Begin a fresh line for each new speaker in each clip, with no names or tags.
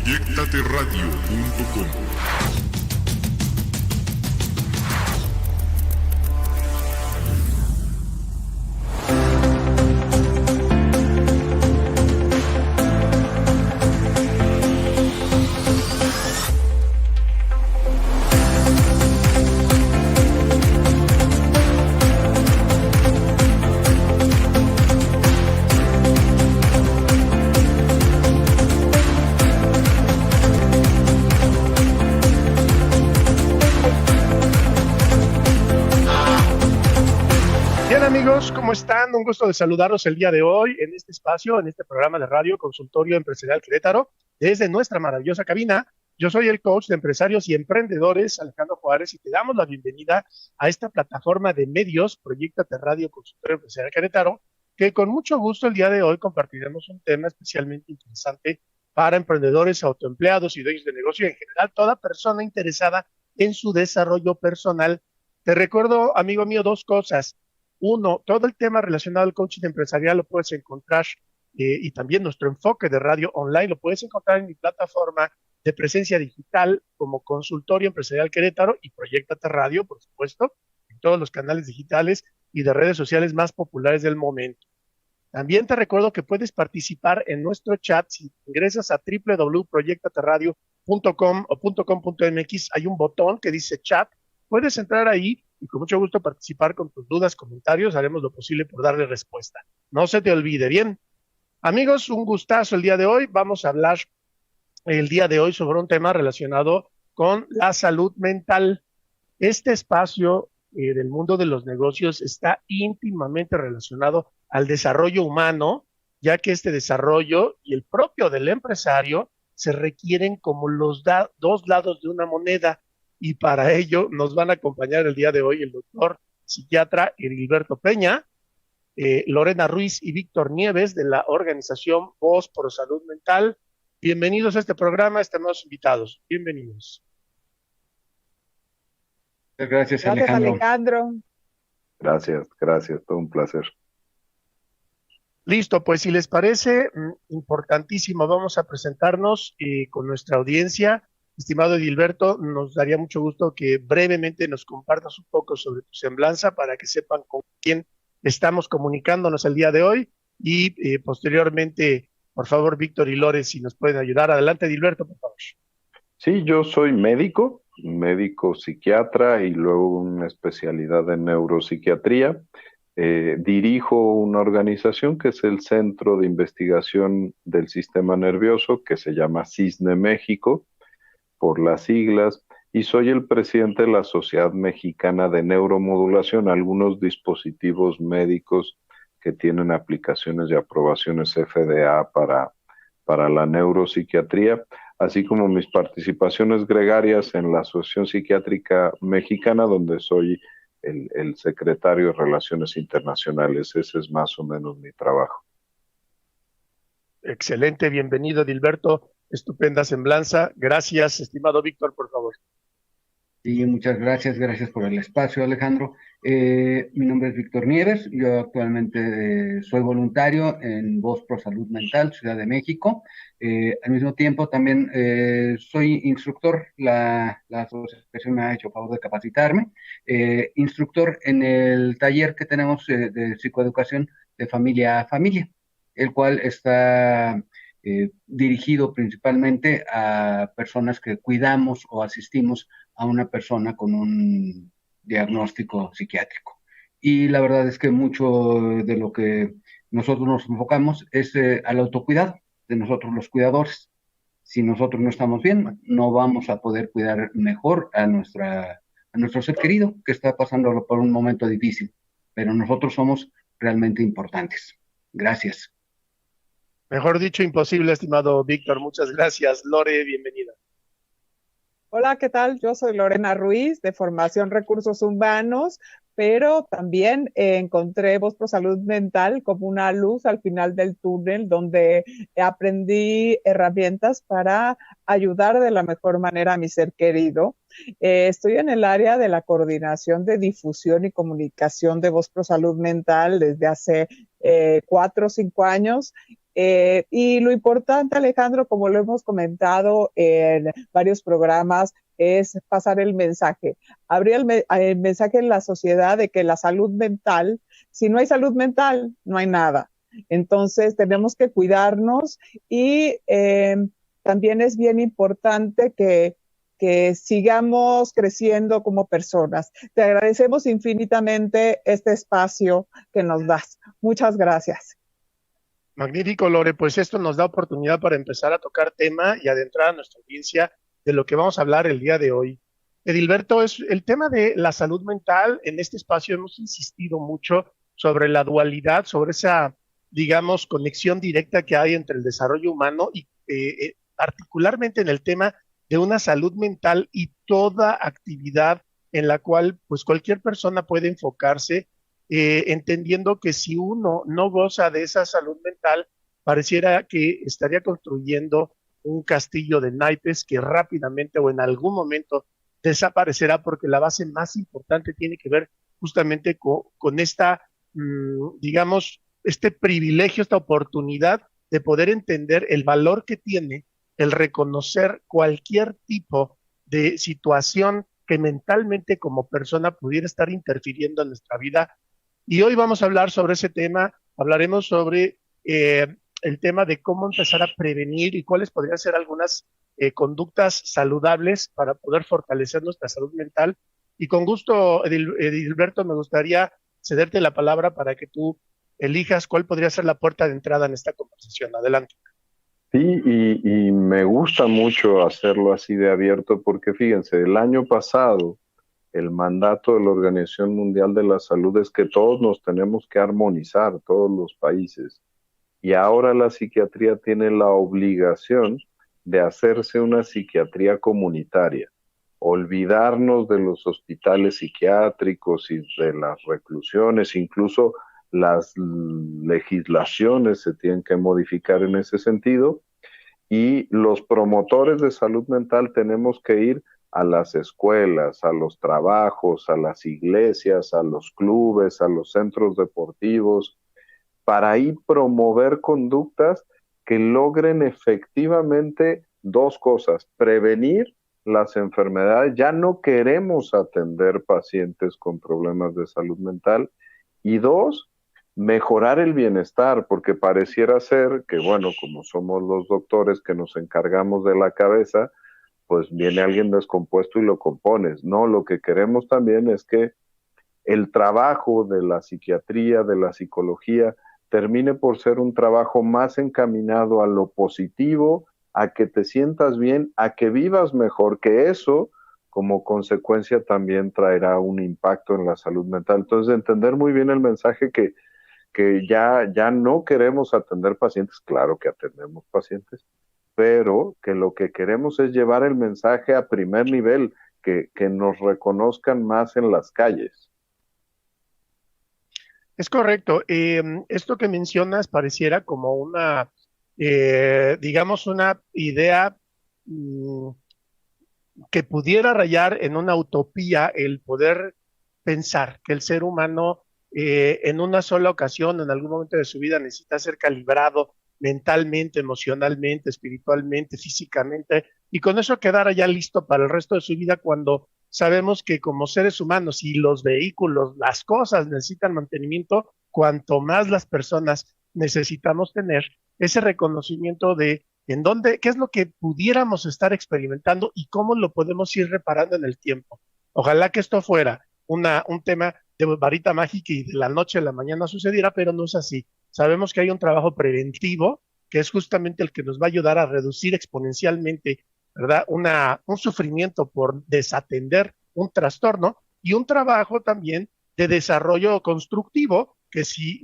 proyectateradio.com.
Amigos, ¿cómo están? Un gusto de saludarlos el día de hoy en este espacio, en este programa de radio Consultorio Empresarial Querétaro, desde nuestra maravillosa cabina. Yo soy el coach de empresarios y emprendedores, Alejandro Juárez, y te damos la bienvenida a esta plataforma de medios, Proyectate Radio Consultorio Empresarial Querétaro, que con mucho gusto el día de hoy compartiremos un tema especialmente interesante para emprendedores, autoempleados y dueños de negocio, y en general toda persona interesada en su desarrollo personal. Te recuerdo, amigo mío, dos cosas. Uno, todo el tema relacionado al coaching empresarial lo puedes encontrar y también nuestro enfoque de radio online lo puedes encontrar en mi plataforma de presencia digital como Consultorio Empresarial Querétaro y Proyectate Radio, por supuesto, en todos los canales digitales y de redes sociales más populares del momento. También te recuerdo que puedes participar en nuestro chat si ingresas a www.proyectateradio.com o .com.mx, hay un botón que dice chat, puedes entrar ahí y con mucho gusto participar con tus dudas, comentarios, haremos lo posible por darle respuesta. No se te olvide, bien. Amigos, un gustazo el día de hoy. Vamos a hablar el día de hoy sobre un tema relacionado con la salud mental. Este espacio del mundo de los negocios está íntimamente relacionado al desarrollo humano, ya que este desarrollo y el propio del empresario se requieren como los dos lados de una moneda. Y para ello nos van a acompañar el día de hoy el doctor psiquiatra Edilberto Peña, Lorena Ruiz y Víctor Nieves de la organización Voz por Salud Mental. Bienvenidos a este programa, estimados invitados. Bienvenidos.
Gracias, Alejandro.
Gracias, todo un placer.
Listo, pues si les parece, importantísimo, vamos a presentarnos con nuestra audiencia. Estimado Edilberto, nos daría mucho gusto que brevemente nos compartas un poco sobre tu semblanza para que sepan con quién estamos comunicándonos el día de hoy y posteriormente, por favor, Víctor y Lore, si nos pueden ayudar. Adelante, Edilberto, por favor.
Sí, yo soy médico psiquiatra y luego una especialidad en neuropsiquiatría. Dirijo una organización que es el Centro de Investigación del Sistema Nervioso, que se llama CISNE México, por las siglas, y soy el presidente de la Sociedad Mexicana de Neuromodulación, algunos dispositivos médicos que tienen aplicaciones y aprobaciones FDA para la neuropsiquiatría, así como mis participaciones gregarias en la Asociación Psiquiátrica Mexicana, donde soy el secretario de Relaciones Internacionales. Ese es más o menos mi trabajo.
Excelente, bienvenido, Edilberto. Estupenda semblanza. Gracias, estimado Víctor, por favor.
Sí, muchas gracias por el espacio, Alejandro. Mi nombre es Víctor Nieves, yo actualmente soy voluntario en Voz por Salud Mental, Ciudad de México. Al mismo tiempo también soy instructor, la asociación me ha hecho favor de capacitarme, instructor en el taller que tenemos de psicoeducación de familia a familia, el cual está dirigido principalmente a personas que cuidamos o asistimos a una persona con un diagnóstico psiquiátrico. Y la verdad es que mucho de lo que nosotros nos enfocamos es al autocuidado de nosotros los cuidadores. Si nosotros no estamos bien, no vamos a poder cuidar mejor a nuestro ser querido que está pasando por un momento difícil. Pero nosotros somos realmente importantes. Gracias.
Mejor dicho, imposible, estimado Víctor. Muchas gracias. Lore, bienvenida.
Hola, ¿qué tal? Yo soy Lorena Ruiz, de formación Recursos Humanos, pero también encontré Voz por Salud Mental como una luz al final del túnel, donde aprendí herramientas para ayudar de la mejor manera a mi ser querido. Estoy en el área de la coordinación de difusión y comunicación de Voz por Salud Mental desde hace 4 o 5 años, Y lo importante, Alejandro, como lo hemos comentado en varios programas, es pasar el mensaje, abrir el mensaje en la sociedad de que la salud mental, si no hay salud mental, no hay nada. Entonces tenemos que cuidarnos y también es bien importante que sigamos creciendo como personas. Te agradecemos infinitamente este espacio que nos das. Muchas gracias.
Magnífico, Lore, pues esto nos da oportunidad para empezar a tocar tema y adentrar a nuestra audiencia de lo que vamos a hablar el día de hoy. Edilberto, es el tema de la salud mental. En este espacio hemos insistido mucho sobre la dualidad, sobre esa, digamos, conexión directa que hay entre el desarrollo humano y particularmente en el tema de una salud mental y toda actividad en la cual pues cualquier persona puede enfocarse, entendiendo que si uno no goza de esa salud mental, pareciera que estaría construyendo un castillo de naipes que rápidamente o en algún momento desaparecerá, porque la base más importante tiene que ver justamente con esta, digamos, este privilegio, esta oportunidad de poder entender el valor que tiene el reconocer cualquier tipo de situación que mentalmente como persona pudiera estar interfiriendo en nuestra vida. Y hoy vamos a hablar sobre ese tema, hablaremos sobre el tema de cómo empezar a prevenir y cuáles podrían ser algunas conductas saludables para poder fortalecer nuestra salud mental. Y con gusto, Edilberto, me gustaría cederte la palabra para que tú elijas cuál podría ser la puerta de entrada en esta conversación. Adelante.
Sí, y me gusta mucho hacerlo así de abierto porque fíjense, el año pasado el mandato de la Organización Mundial de la Salud es que todos nos tenemos que armonizar, todos los países. Y ahora la psiquiatría tiene la obligación de hacerse una psiquiatría comunitaria, olvidarnos de los hospitales psiquiátricos y de las reclusiones, incluso las legislaciones se tienen que modificar en ese sentido, y los promotores de salud mental tenemos que ir a las escuelas, a los trabajos, a las iglesias, a los clubes, a los centros deportivos, para ahí promover conductas que logren efectivamente dos cosas: prevenir las enfermedades. Ya no queremos atender pacientes con problemas de salud mental. Y dos, mejorar el bienestar, porque pareciera ser que, bueno, como somos los doctores que nos encargamos de la cabeza, pues viene alguien descompuesto y lo compones. No, lo que queremos también es que el trabajo de la psiquiatría, de la psicología, termine por ser un trabajo más encaminado a lo positivo, a que te sientas bien, a que vivas mejor, que eso como consecuencia también traerá un impacto en la salud mental. Entonces, entender muy bien el mensaje que ya no queremos atender pacientes, claro que atendemos pacientes, pero que lo que queremos es llevar el mensaje a primer nivel, que nos reconozcan más en las calles.
Es correcto. Esto que mencionas pareciera como una, digamos, una idea que pudiera rayar en una utopía el poder pensar que el ser humano en una sola ocasión, en algún momento de su vida, necesita ser calibrado mentalmente, emocionalmente, espiritualmente, físicamente, y con eso quedara ya listo para el resto de su vida, cuando sabemos que como seres humanos y los vehículos, las cosas necesitan mantenimiento, cuanto más las personas necesitamos tener ese reconocimiento de en dónde, qué es lo que pudiéramos estar experimentando y cómo lo podemos ir reparando en el tiempo. Ojalá que esto fuera un tema de varita mágica y de la noche a la mañana sucediera, pero no es así. Sabemos que hay un trabajo preventivo que es justamente el que nos va a ayudar a reducir exponencialmente, ¿verdad? Un sufrimiento por desatender un trastorno, y un trabajo también de desarrollo constructivo, que si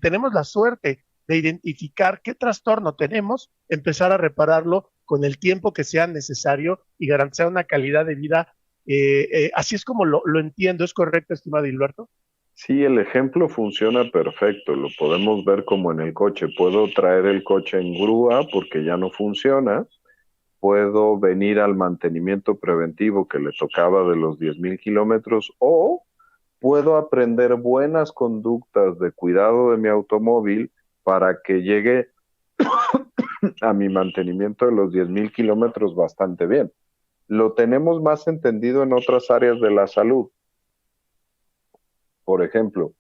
tenemos la suerte de identificar qué trastorno tenemos, empezar a repararlo con el tiempo que sea necesario y garantizar una calidad de vida. Así es como lo entiendo. ¿Es correcto, estimado Hilberto?
Sí, el ejemplo funciona perfecto. Lo podemos ver como en el coche. Puedo traer el coche en grúa porque ya no funciona. Puedo venir al mantenimiento preventivo que le tocaba de los 10,000 kilómetros, o puedo aprender buenas conductas de cuidado de mi automóvil para que llegue a mi mantenimiento de los 10,000 kilómetros bastante bien. Lo tenemos más entendido en otras áreas de la salud. Por ejemplo,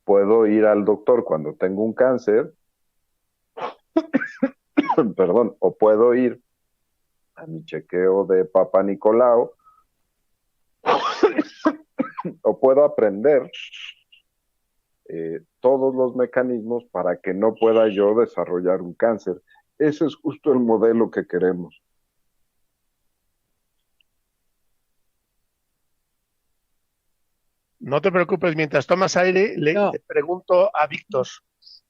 puedo ir al doctor cuando tengo un cáncer, perdón, o puedo ir a mi chequeo de Papá Nicolau, o puedo aprender todos los mecanismos para que no pueda yo desarrollar un cáncer. Ese es justo el modelo que queremos.
No te preocupes, mientras tomas aire, le pregunto a Víctor.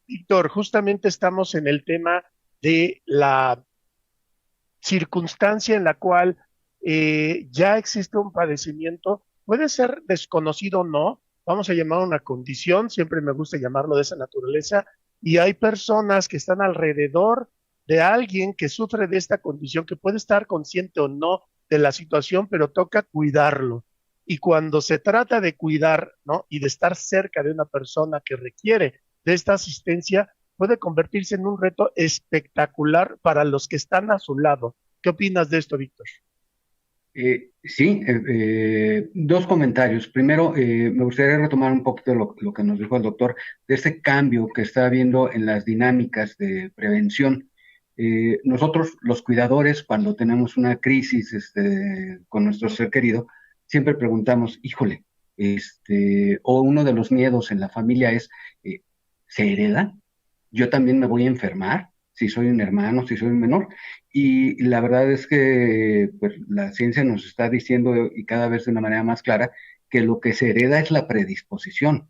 Víctor, justamente estamos en el tema de la circunstancia en la cual ya existe un padecimiento, puede ser desconocido o no, vamos a llamar una condición, siempre me gusta llamarlo de esa naturaleza, y hay personas que están alrededor de alguien que sufre de esta condición, que puede estar consciente o no de la situación, pero toca cuidarlo. Y cuando se trata de cuidar, ¿no?, y de estar cerca de una persona que requiere de esta asistencia, puede convertirse en un reto espectacular para los que están a su lado. ¿Qué opinas de esto, Víctor?
Sí, dos comentarios. Primero, me gustaría retomar un poquito lo que nos dijo el doctor, de ese cambio que está habiendo en las dinámicas de prevención. Nosotros, los cuidadores, cuando tenemos una crisis con nuestro ser querido, siempre preguntamos, híjole, o uno de los miedos en la familia es, ¿se hereda? ¿Yo también me voy a enfermar? Si soy un hermano, si soy un menor. Y la verdad es que pues, la ciencia nos está diciendo, y cada vez de una manera más clara, que lo que se hereda es la predisposición.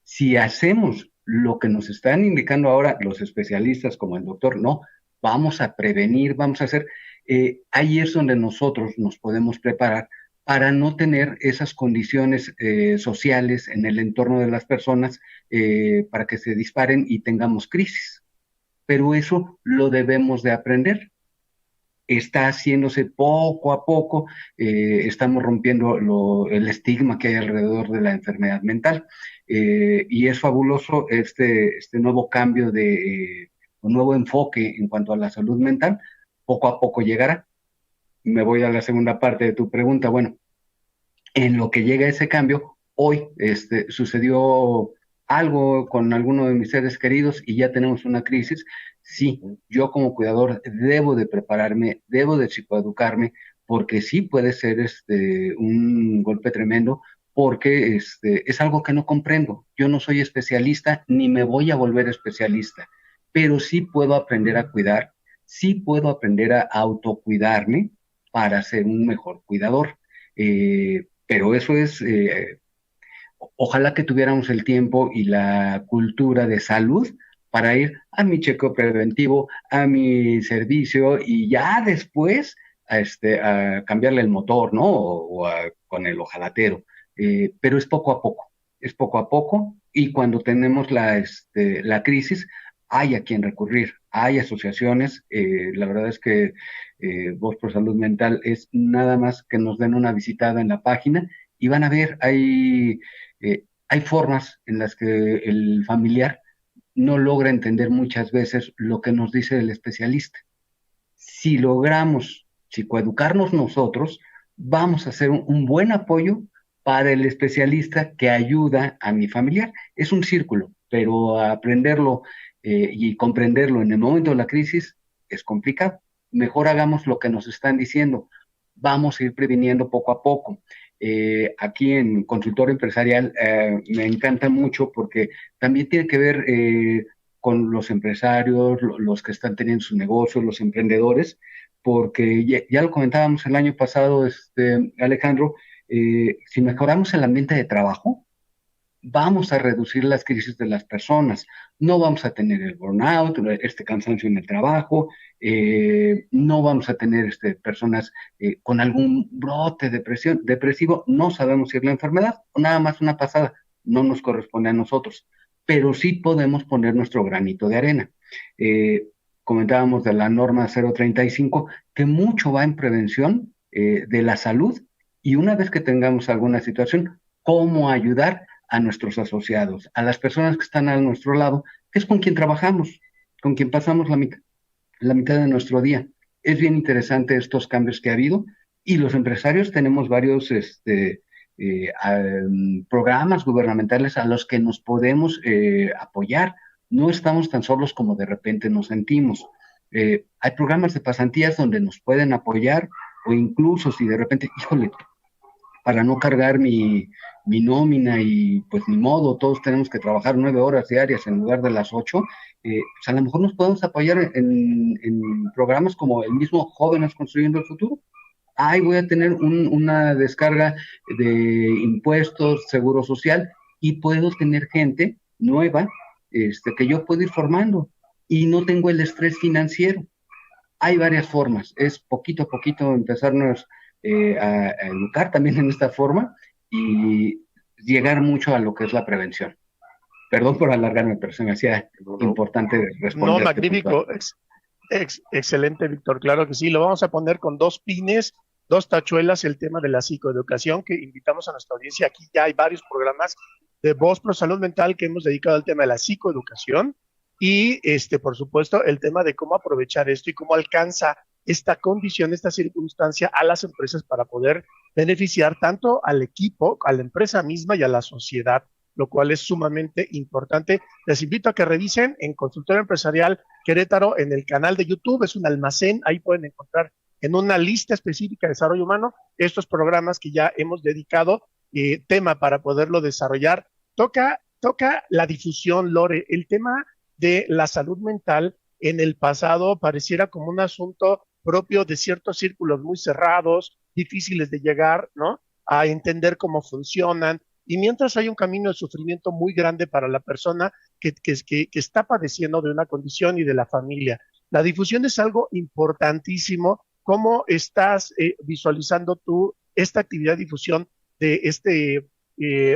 Si hacemos lo que nos están indicando ahora los especialistas como el doctor, no, vamos a prevenir, vamos a hacer, ahí es donde nosotros nos podemos preparar para no tener esas condiciones sociales en el entorno de las personas para que se disparen y tengamos crisis. Pero eso lo debemos de aprender. Está haciéndose poco a poco, estamos rompiendo el estigma que hay alrededor de la enfermedad mental, y es fabuloso este nuevo cambio un nuevo enfoque en cuanto a la salud mental, poco a poco llegará. Me voy a la segunda parte de tu pregunta. Bueno, en lo que llega ese cambio, hoy sucedió algo con alguno de mis seres queridos y ya tenemos una crisis. Sí, yo como cuidador debo de prepararme, debo de psicoeducarme, porque sí puede ser un golpe tremendo, porque es algo que no comprendo. Yo no soy especialista ni me voy a volver especialista, pero sí puedo aprender a cuidar, sí puedo aprender a autocuidarme para ser un mejor cuidador. Pero eso es, ojalá que tuviéramos el tiempo y la cultura de salud para ir a mi chequeo preventivo, a mi servicio y ya después a cambiarle el motor, ¿no? Con el ojalatero. Pero es poco a poco y cuando tenemos la crisis, hay a quien recurrir, hay asociaciones. La verdad es que Voz por Salud Mental es nada más que nos den una visitada en la página y van a ver, hay formas en las que el familiar no logra entender muchas veces lo que nos dice el especialista. Si logramos psicoeducarnos nosotros, vamos a hacer un buen apoyo para el especialista que ayuda a mi familiar. Es un círculo, pero aprenderlo y comprenderlo en el momento de la crisis es complicado. Mejor hagamos lo que nos están diciendo. Vamos a ir previniendo poco a poco. Aquí en Consultorio Empresarial me encanta mucho porque también tiene que ver con los empresarios, los que están teniendo sus negocios, los emprendedores, porque ya lo comentábamos el año pasado, Alejandro, si mejoramos el ambiente de trabajo, vamos a reducir las crisis de las personas, no vamos a tener el burnout, cansancio en el trabajo, no vamos a tener personas con algún brote depresivo, no sabemos si es la enfermedad o nada más una pasada, no nos corresponde a nosotros, pero sí podemos poner nuestro granito de arena. Comentábamos de la norma 035, que mucho va en prevención de la salud, y una vez que tengamos alguna situación, cómo ayudar a nuestros asociados, a las personas que están a nuestro lado, que es con quien trabajamos. con quien pasamos la mitad de nuestro día. Es bien interesante estos cambios que ha habido y los empresarios tenemos varios programas gubernamentales a los que nos podemos apoyar. No estamos tan solos como de repente nos sentimos. Hay programas de pasantías donde nos pueden apoyar o incluso si de repente, híjole, para no cargar mi nómina y pues ni modo, todos tenemos que trabajar 9 horas diarias en lugar de las 8, pues a lo mejor nos podemos apoyar en programas como el mismo Jóvenes Construyendo el Futuro. Ahí voy a tener una descarga de impuestos, seguro social, y puedo tener gente nueva que yo puedo ir formando y no tengo el estrés financiero. Hay varias formas, es poquito a poquito empezarnos a educar también en esta forma y llegar mucho a lo que es la prevención. Perdón por alargarme, pero se me hacía importante responder.
No, magnífico, excelente, Víctor, claro que sí, lo vamos a poner con 2 pines, 2 tachuelas, el tema de la psicoeducación, que invitamos a nuestra audiencia. Aquí ya hay varios programas de Voz Pro Salud Mental que hemos dedicado al tema de la psicoeducación y, por supuesto, el tema de cómo aprovechar esto y cómo alcanza esta condición, esta circunstancia a las empresas para poder beneficiar tanto al equipo, a la empresa misma y a la sociedad, lo cual es sumamente importante. Les invito a que revisen en Consultorio Empresarial Querétaro en el canal de YouTube, es un almacén, ahí pueden encontrar en una lista específica de desarrollo humano estos programas que ya hemos dedicado tema para poderlo desarrollar. Toca la difusión, Lore, el tema de la salud mental en el pasado pareciera como un asunto propio de ciertos círculos muy cerrados, difíciles de llegar, ¿no?, a entender cómo funcionan, y mientras hay un camino de sufrimiento muy grande para la persona que está padeciendo de una condición y de la familia. La difusión es algo importantísimo. ¿Cómo estás visualizando tú esta actividad de difusión de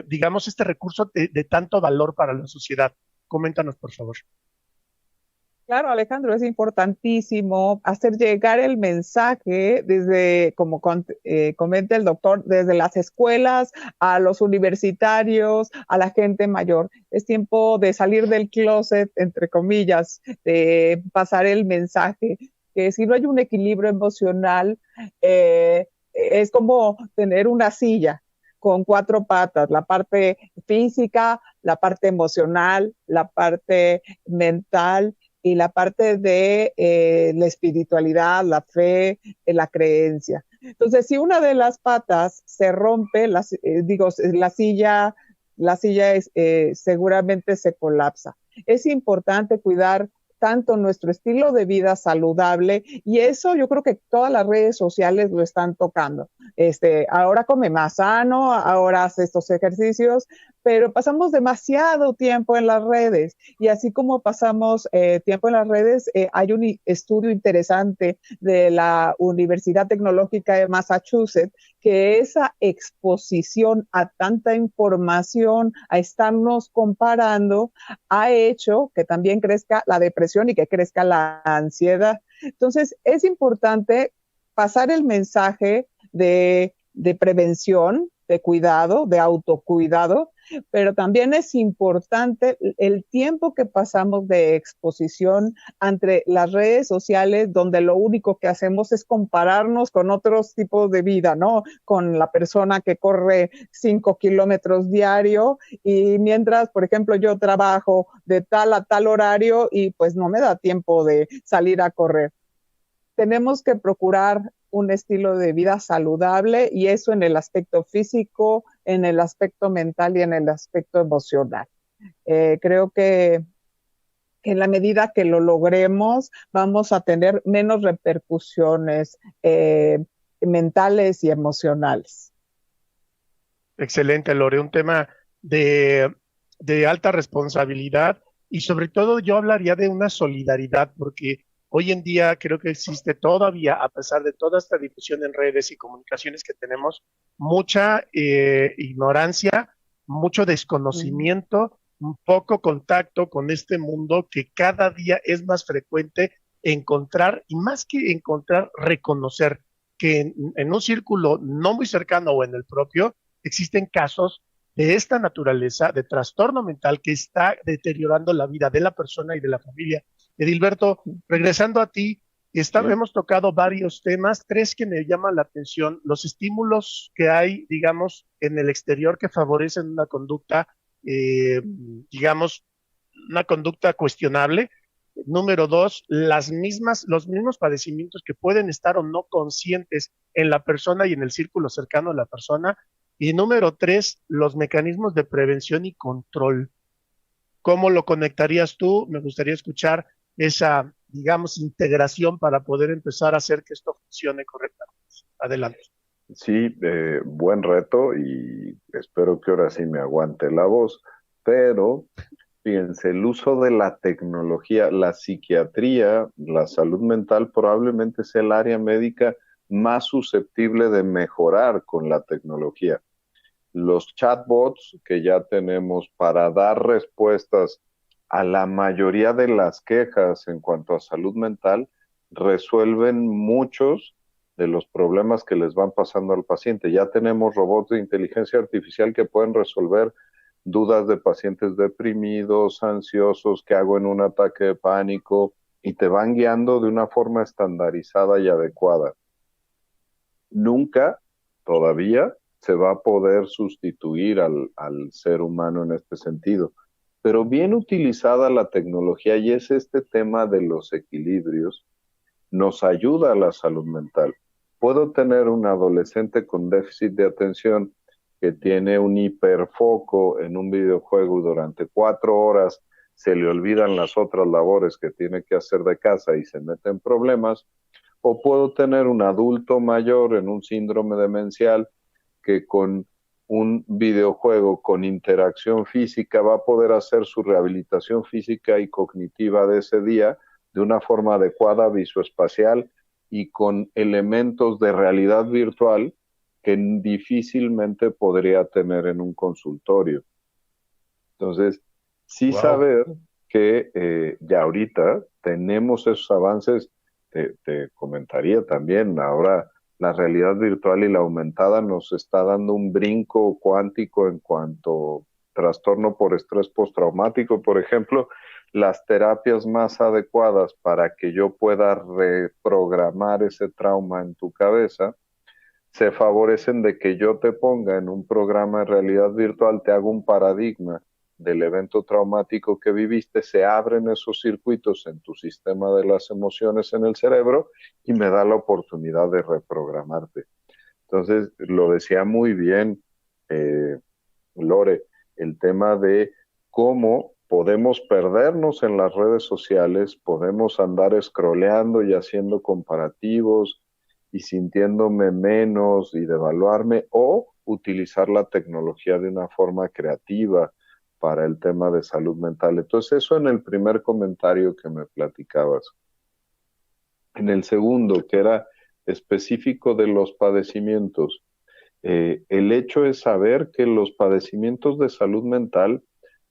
digamos, este recurso de tanto valor para la sociedad? Coméntanos, por favor.
Claro, Alejandro, es importantísimo hacer llegar el mensaje desde, como comenta el doctor, desde las escuelas a los universitarios, a la gente mayor. Es tiempo de salir del closet, entre comillas, de pasar el mensaje, que si no hay un equilibrio emocional, es como tener una silla con 4 patas, la parte física, la parte emocional, la parte mental, y la parte de la espiritualidad, la fe, la creencia. Entonces, si una de las patas se rompe, la silla seguramente se colapsa. Es importante cuidar tanto nuestro estilo de vida saludable, y eso yo creo que todas las redes sociales lo están tocando. Ahora come más sano, ahora hace estos ejercicios, pero pasamos demasiado tiempo en las redes, y así como pasamos tiempo en las redes, hay un estudio interesante de la Universidad Tecnológica de Massachusetts, que esa exposición a tanta información, a estarnos comparando, ha hecho que también crezca la depresión y que crezca la ansiedad. Entonces, es importante pasar el mensaje de prevención, de cuidado, de autocuidado, pero también es importante el tiempo que pasamos de exposición ante las redes sociales, donde lo único que hacemos es compararnos con otros tipos de vida, ¿no? Con la persona que corre 5 kilómetros diario, y mientras, por ejemplo, yo trabajo de tal a tal horario y pues no me da tiempo de salir a correr. Tenemos que procurar un estilo de vida saludable, y eso en el aspecto físico, en el aspecto mental y en el aspecto emocional. Creo que en la medida que lo logremos, vamos a tener menos repercusiones mentales y emocionales.
Excelente, Lore, un tema de alta responsabilidad, y sobre todo yo hablaría de una solidaridad, porque hoy en día creo que existe todavía, a pesar de toda esta difusión en redes y comunicaciones que tenemos, mucha ignorancia, mucho desconocimiento, un poco contacto con este mundo que cada día es más frecuente encontrar, y más que encontrar, reconocer que en un círculo no muy cercano o en el propio existen casos de esta naturaleza, de trastorno mental que está deteriorando la vida de la persona y de la familia. Edilberto, regresando a ti,
Sí.
hemos tocado varios temas, tres que me llaman la atención, los estímulos que hay, digamos, en el exterior que favorecen una conducta, digamos, una conducta cuestionable. Número dos, los mismos padecimientos que pueden estar o no conscientes en la persona y en el círculo cercano a la persona. Y número tres, los mecanismos de prevención y control. ¿Cómo lo conectarías tú? Me gustaría escuchar esa, digamos, integración para poder empezar a hacer que esto funcione correctamente. Adelante.
Sí, buen reto y espero que ahora sí me aguante la voz, pero fíjense, el uso de la tecnología, la psiquiatría, la salud mental probablemente sea el área médica más susceptible de mejorar con la tecnología. Los chatbots que ya tenemos para dar respuestas a la mayoría de las quejas en cuanto a salud mental resuelven muchos de los problemas que les van pasando al paciente. Ya tenemos robots de inteligencia artificial que pueden resolver dudas de pacientes deprimidos, ansiosos, qué hago en un ataque de pánico, y te van guiando de una forma estandarizada y adecuada. Nunca, todavía, se va a poder sustituir al ser humano en este sentido. Pero bien utilizada la tecnología, y es este tema de los equilibrios, nos ayuda a la salud mental. Puedo tener un adolescente con déficit de atención que tiene un hiperfoco en un videojuego y durante 4 horas se le olvidan las otras labores que tiene que hacer de casa y se mete en problemas. O puedo tener un adulto mayor en un síndrome demencial que con un videojuego con interacción física va a poder hacer su rehabilitación física y cognitiva de ese día de una forma adecuada, visoespacial y con elementos de realidad virtual que difícilmente podría tener en un consultorio. Entonces, sí saber que ya ahorita tenemos esos avances. Te comentaría también, ahora la realidad virtual y la aumentada nos está dando un brinco cuántico en cuanto a trastorno por estrés postraumático. Por ejemplo, las terapias más adecuadas para que yo pueda reprogramar ese trauma en tu cabeza se favorecen de que yo te ponga en un programa de realidad virtual, te hago un paradigma del evento traumático que viviste, se abren esos circuitos en tu sistema de las emociones en el cerebro y me da la oportunidad de reprogramarte. Entonces, lo decía muy bien Lore, el tema de cómo podemos perdernos en las redes sociales, podemos andar scrolleando y haciendo comparativos y sintiéndome menos y devaluarme, o utilizar la tecnología de una forma creativa para el tema de salud mental. Entonces, eso en el primer comentario que me platicabas. En el segundo, que era específico de los padecimientos, el hecho es saber que los padecimientos de salud mental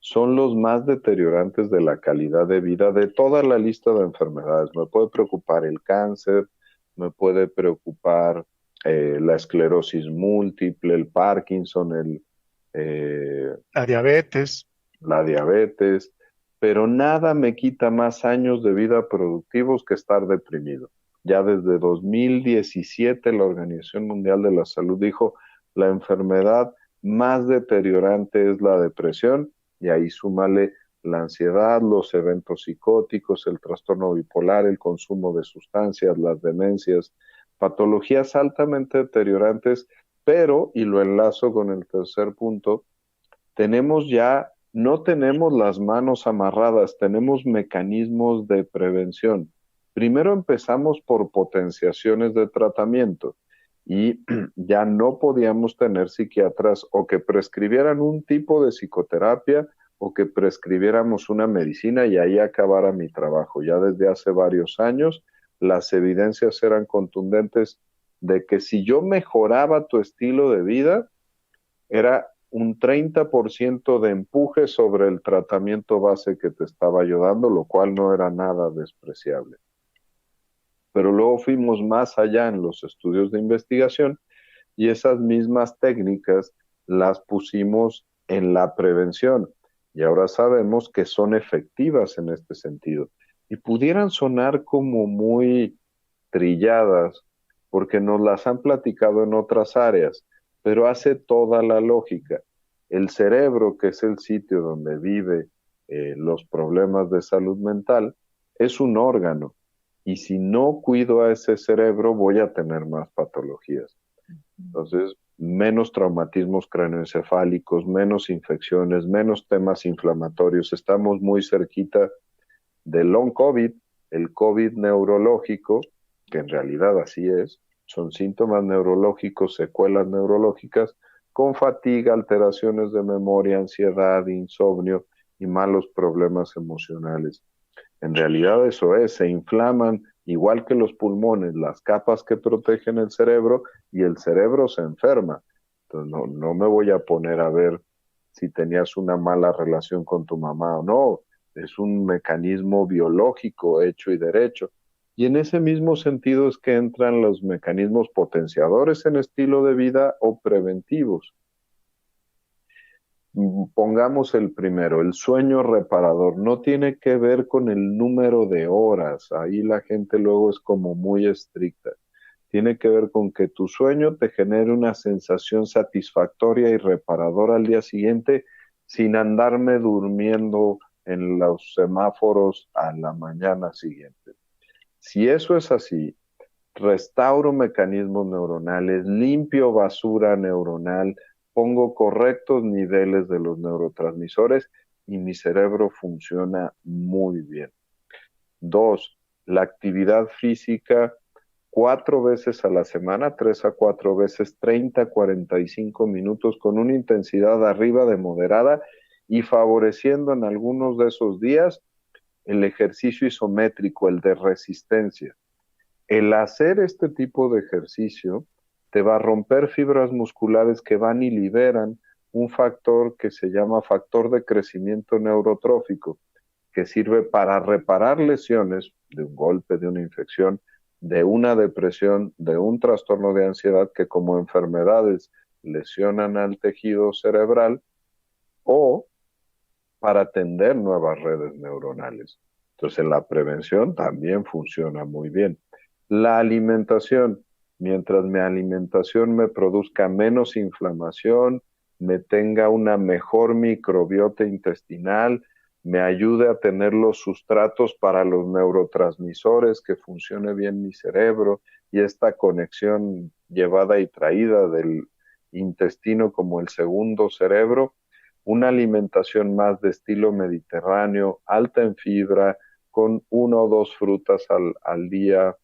son los más deteriorantes de la calidad de vida de toda la lista de enfermedades. Me puede preocupar el cáncer, me puede preocupar la esclerosis múltiple, el Parkinson, la diabetes, pero nada me quita más años de vida productivos que estar deprimido. Ya desde 2017 la Organización Mundial de la Salud dijo, la enfermedad más deteriorante es la depresión, y ahí súmale la ansiedad, los eventos psicóticos, el trastorno bipolar, el consumo de sustancias, las demencias, patologías altamente deteriorantes, pero, y lo enlazo con el tercer punto, no tenemos las manos amarradas, tenemos mecanismos de prevención. Primero empezamos por potenciaciones de tratamiento y ya no podíamos tener psiquiatras o que prescribieran un tipo de psicoterapia o que prescribiéramos una medicina y ahí acabara mi trabajo. Ya desde hace varios años las evidencias eran contundentes de que si yo mejoraba tu estilo de vida, era un 30% de empuje sobre el tratamiento base que te estaba ayudando, lo cual no era nada despreciable. Pero luego fuimos más allá en los estudios de investigación y esas mismas técnicas las pusimos en la prevención y ahora sabemos que son efectivas en este sentido. y pudieran sonar como muy trilladas, porque nos las han platicado en otras áreas, pero hace toda la lógica. El cerebro, que es el sitio donde vive los problemas de salud mental, es un órgano, y si no cuido a ese cerebro voy a tener más patologías. Entonces, menos traumatismos cráneoencefálicos, menos infecciones, menos temas inflamatorios. Estamos muy cerquita del long COVID, el COVID neurológico, que en realidad así es, son síntomas neurológicos, secuelas neurológicas, con fatiga, alteraciones de memoria, ansiedad, insomnio y malos problemas emocionales. En realidad eso es, se inflaman igual que los pulmones, las capas que protegen el cerebro, y el cerebro se enferma. Entonces no me voy a poner a ver si tenías una mala relación con tu mamá o no. Es un mecanismo biológico hecho y derecho. Y en ese mismo sentido es que entran los mecanismos potenciadores en estilo de vida o preventivos. Pongamos el primero, el sueño reparador. No tiene que ver con el número de horas. Ahí la gente luego es como muy estricta. Tiene que ver con que tu sueño te genere una sensación satisfactoria y reparadora al día siguiente, sin andarme durmiendo en los semáforos a la mañana siguiente. Si eso es así, restauro mecanismos neuronales, limpio basura neuronal, pongo correctos niveles de los neurotransmisores y mi cerebro funciona muy bien. 2, la actividad física 4 veces a la semana, 3 a 4 veces, 30 a 45 minutos con una intensidad arriba de moderada, y favoreciendo en algunos de esos días el ejercicio isométrico, el de resistencia. El hacer este tipo de ejercicio te va a romper fibras musculares que van y liberan un factor que se llama factor de crecimiento neurotrófico, que sirve para reparar lesiones de un golpe, de una infección, de una depresión, de un trastorno de ansiedad, que como enfermedades lesionan al tejido cerebral, o para atender nuevas redes neuronales. Entonces, la prevención también funciona muy bien. La alimentación, mientras mi alimentación me produzca menos inflamación, me tenga una mejor microbiota intestinal, me ayude a tener los sustratos para los neurotransmisores, que funcione bien mi cerebro, y esta conexión llevada y traída del intestino como el segundo cerebro, una alimentación más de estilo mediterráneo, alta en fibra, con 1 o 2 frutas al día,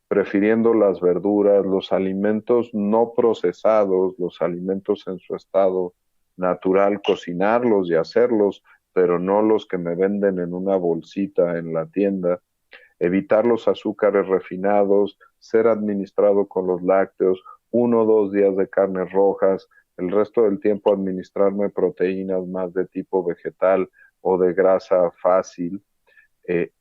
prefiriendo las verduras, los alimentos no procesados, los alimentos en su estado natural, cocinarlos y hacerlos, pero no los que me venden en una bolsita en la tienda, evitar los azúcares refinados, ser administrado con los lácteos, 1 o 2 días de carnes rojas, el resto del tiempo administrarme proteínas más de tipo vegetal o de grasa fácil.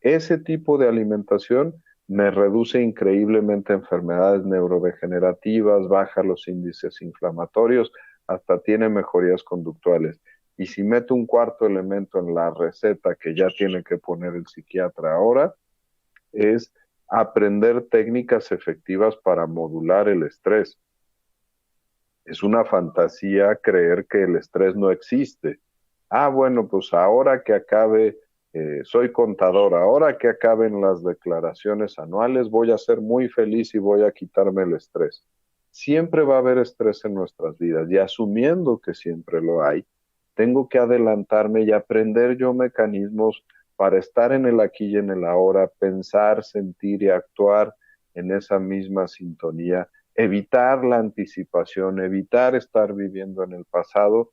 Ese tipo de alimentación me reduce increíblemente enfermedades neurodegenerativas, baja los índices inflamatorios, hasta tiene mejorías conductuales. Y si meto un cuarto elemento en la receta que ya tiene que poner el psiquiatra ahora, es aprender técnicas efectivas para modular el estrés. Es una fantasía creer que el estrés no existe. Bueno, pues ahora que acabe, soy contador, ahora que acaben las declaraciones anuales, voy a ser muy feliz y voy a quitarme el estrés. Siempre va a haber estrés en nuestras vidas, y asumiendo que siempre lo hay, tengo que adelantarme y aprender yo mecanismos para estar en el aquí y en el ahora, pensar, sentir y actuar en esa misma sintonía, evitar la anticipación, evitar estar viviendo en el pasado,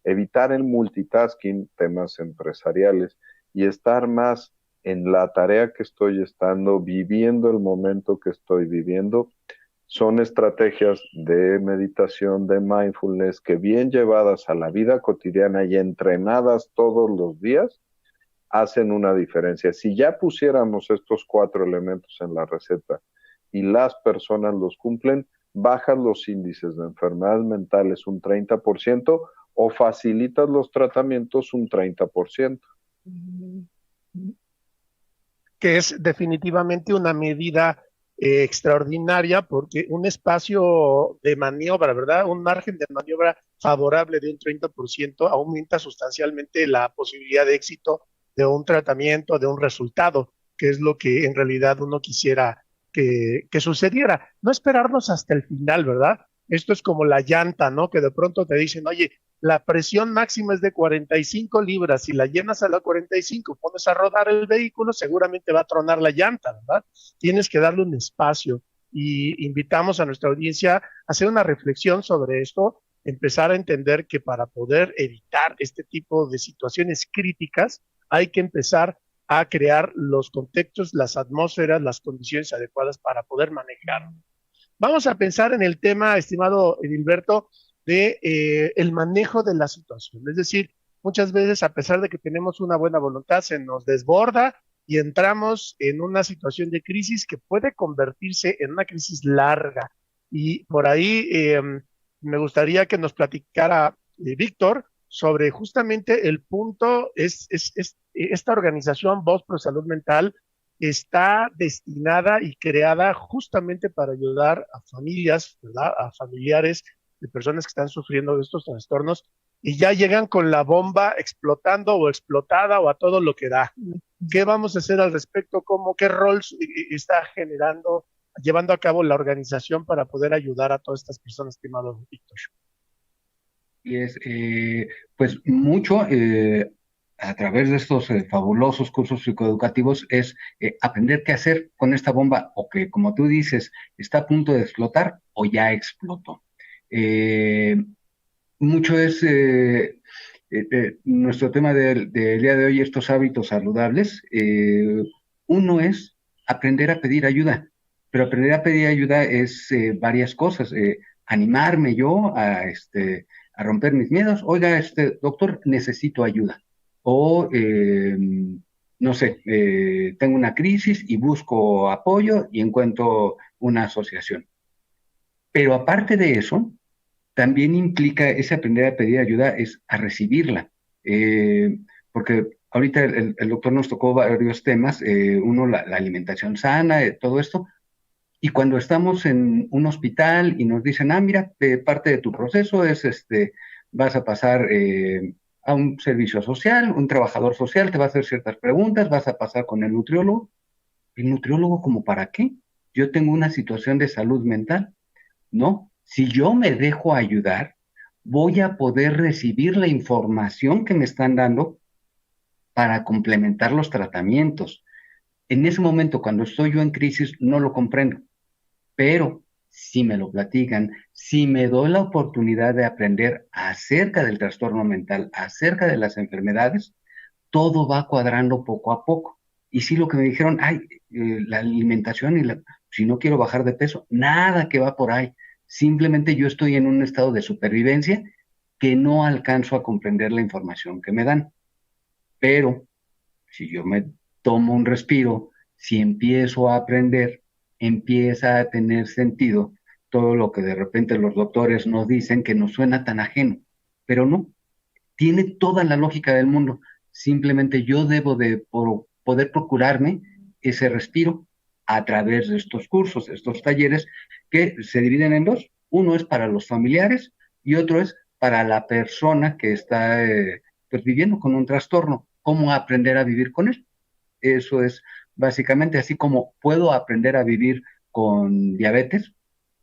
evitar el multitasking, temas empresariales, y estar más en la tarea que estoy estando, viviendo el momento que estoy viviendo. Son estrategias de meditación, de mindfulness, que bien llevadas a la vida cotidiana y entrenadas todos los días, hacen una diferencia. Si ya pusiéramos estos 4 elementos en la receta y las personas los cumplen, bajan los índices de enfermedades mentales un 30% o facilitas los tratamientos un 30%.
que es definitivamente una medida extraordinaria, porque un espacio de maniobra, ¿verdad? Un margen de maniobra favorable de un 30% aumenta sustancialmente la posibilidad de éxito de un tratamiento, de un resultado, que es lo que en realidad uno quisiera que sucediera. No esperarnos hasta el final, ¿verdad? Esto es como la llanta, ¿no? Que de pronto te dicen, oye, la presión máxima es de 45 libras, si la llenas a la 45, pones a rodar el vehículo, seguramente va a tronar la llanta, ¿verdad? Tienes que darle un espacio y invitamos a nuestra audiencia a hacer una reflexión sobre esto, empezar a entender que para poder evitar este tipo de situaciones críticas hay que empezar a crear los contextos, las atmósferas, las condiciones adecuadas para poder manejar. Vamos a pensar en el tema, estimado Edilberto, de el manejo de la situación. Es decir, muchas veces, a pesar de que tenemos una buena voluntad, se nos desborda y entramos en una situación de crisis que puede convertirse en una crisis larga. Y por ahí me gustaría que nos platicara Víctor sobre justamente el punto, esta organización Voz Pro Salud Mental está destinada y creada justamente para ayudar a familias, ¿verdad? A familiares de personas que están sufriendo de estos trastornos y ya llegan con la bomba explotando o explotada o a todo lo que da. ¿Qué vamos a hacer al respecto? ¿Qué rol está generando, llevando a cabo la organización para poder ayudar a todas estas personas, estimado Víctor?
Y es, pues mucho a través de estos fabulosos cursos psicoeducativos es aprender qué hacer con esta bomba o que, como tú dices, está a punto de explotar o ya explotó. Mucho es nuestro tema del día de hoy, estos hábitos saludables. Uno es aprender a pedir ayuda, pero aprender a pedir ayuda es varias cosas. Animarme yo a romper mis miedos. Oiga, doctor, necesito ayuda. O, no sé, tengo una crisis y busco apoyo y encuentro una asociación. Pero aparte de eso, también implica ese aprender a pedir ayuda es a recibirla. Porque ahorita el doctor nos tocó varios temas, uno, la alimentación sana, todo esto, y cuando estamos en un hospital y nos dicen, mira, parte de tu proceso es, vas a pasar a un servicio social, un trabajador social te va a hacer ciertas preguntas, vas a pasar con el nutriólogo. ¿El nutriólogo como para qué? Yo tengo una situación de salud mental. No, si yo me dejo ayudar, voy a poder recibir la información que me están dando para complementar los tratamientos. En ese momento, cuando estoy yo en crisis, no lo comprendo, pero si me lo platican, si me doy la oportunidad de aprender acerca del trastorno mental, acerca de las enfermedades, todo va cuadrando poco a poco. Y sí, lo que me dijeron, la alimentación si no quiero bajar de peso, nada que va por ahí. Simplemente yo estoy en un estado de supervivencia que no alcanzo a comprender la información que me dan. Pero si yo me tomo un respiro, si empiezo a aprender, empieza a tener sentido todo lo que de repente los doctores nos dicen que nos suena tan ajeno, pero no, tiene toda la lógica del mundo. Simplemente yo debo de poder procurarme ese respiro a través de estos cursos, estos talleres que se dividen en dos. Uno es para los familiares y otro es para la persona que está pues viviendo con un trastorno, cómo aprender a vivir con él. Eso es básicamente así como puedo aprender a vivir con diabetes,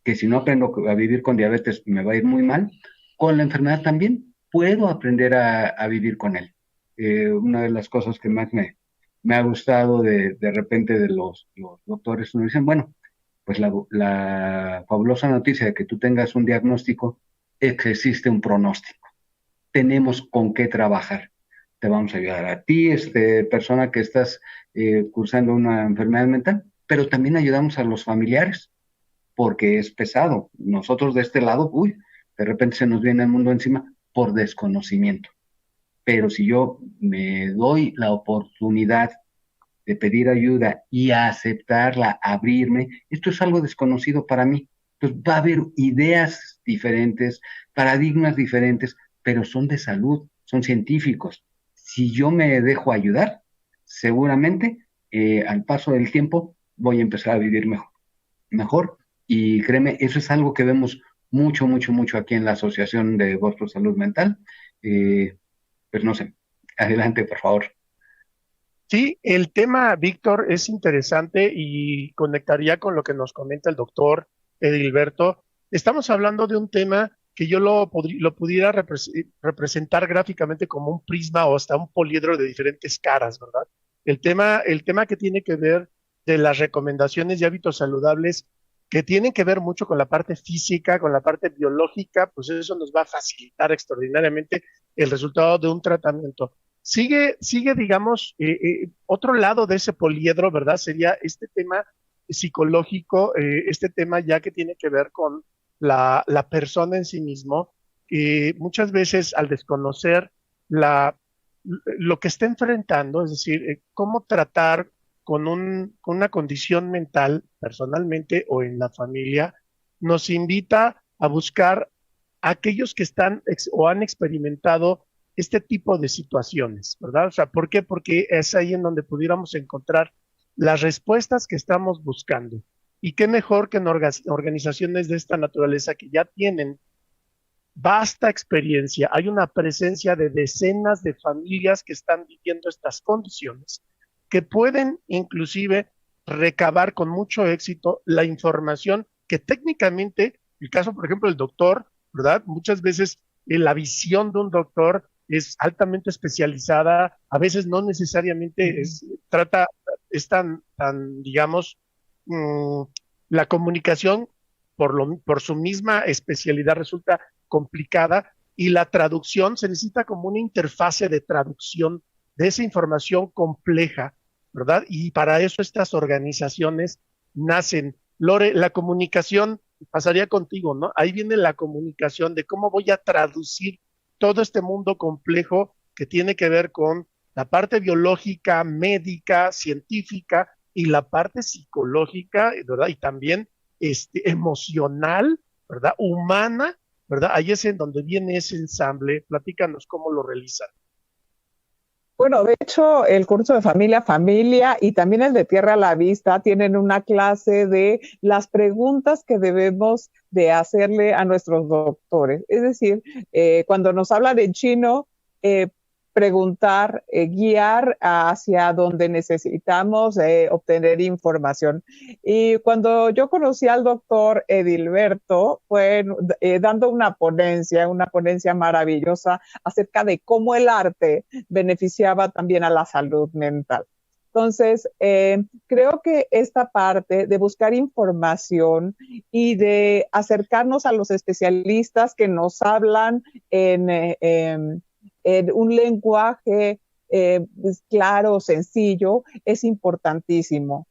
que si no aprendo a vivir con diabetes me va a ir muy mal, con la enfermedad también puedo aprender a vivir con él. Una de las cosas que más me ha gustado de repente de los doctores nos dicen, bueno, pues la fabulosa noticia de que tú tengas un diagnóstico es que existe un pronóstico. Tenemos con qué trabajar. Te vamos a ayudar a ti, persona que estás cursando una enfermedad mental, pero también ayudamos a los familiares, porque es pesado. Nosotros de este lado, de repente se nos viene el mundo encima por desconocimiento. Pero si yo me doy la oportunidad de pedir ayuda y aceptarla, abrirme, esto es algo desconocido para mí. Entonces va a haber ideas diferentes, paradigmas diferentes, pero son de salud, son científicos. Si yo me dejo ayudar, seguramente al paso del tiempo voy a empezar a vivir mejor. Y créeme, eso es algo que vemos mucho, mucho, mucho aquí en la Asociación de Voz por Salud Mental. Pues no sé, adelante, por favor.
Sí, el tema, Víctor, es interesante y conectaría con lo que nos comenta el doctor Edilberto. Estamos hablando de un tema que yo lo pudiera representar gráficamente como un prisma o hasta un poliedro de diferentes caras, ¿verdad? El tema que tiene que ver de las recomendaciones y hábitos saludables que tienen que ver mucho con la parte física, con la parte biológica, pues eso nos va a facilitar extraordinariamente el resultado de un tratamiento. Sigue, digamos, otro lado de ese poliedro, ¿verdad? Sería este tema psicológico, este tema ya que tiene que ver con la persona en sí mismo, que muchas veces al desconocer la, lo que está enfrentando, es decir, cómo tratar con una condición mental, personalmente o en la familia, nos invita a buscar a aquellos que están o han experimentado este tipo de situaciones, ¿verdad? O sea, ¿por qué? Porque es ahí en donde pudiéramos encontrar las respuestas que estamos buscando. Y qué mejor que en organizaciones de esta naturaleza que ya tienen vasta experiencia, hay una presencia de decenas de familias que están viviendo estas condiciones, que pueden inclusive recabar con mucho éxito la información que técnicamente, el caso, por ejemplo, del doctor, ¿verdad? Muchas veces la visión de un doctor es altamente especializada, a veces no necesariamente es tan, digamos, mmm, la comunicación por su misma especialidad resulta complicada y la traducción se necesita como una interfase de traducción de esa información compleja, ¿verdad? Y para eso estas organizaciones nacen. Lore, la comunicación, pasaría contigo, ¿no? Ahí viene la comunicación de cómo voy a traducir todo este mundo complejo que tiene que ver con la parte biológica, médica, científica y la parte psicológica, ¿verdad? Y también emocional, ¿verdad? Humana, ¿verdad? Ahí es en donde viene ese ensamble. Platícanos cómo lo realizan.
Bueno, de hecho, el curso de familia y también el de Tierra a la Vista tienen una clase de las preguntas que debemos de hacerle a nuestros doctores. Es decir, cuando nos hablan en chino, preguntar, guiar hacia donde necesitamos obtener información. Y cuando yo conocí al doctor Edilberto, fue dando una ponencia maravillosa acerca de cómo el arte beneficiaba también a la salud mental. Entonces, creo que esta parte de buscar información y de acercarnos a los especialistas que nos hablan en un lenguaje claro, sencillo, es importantísimo.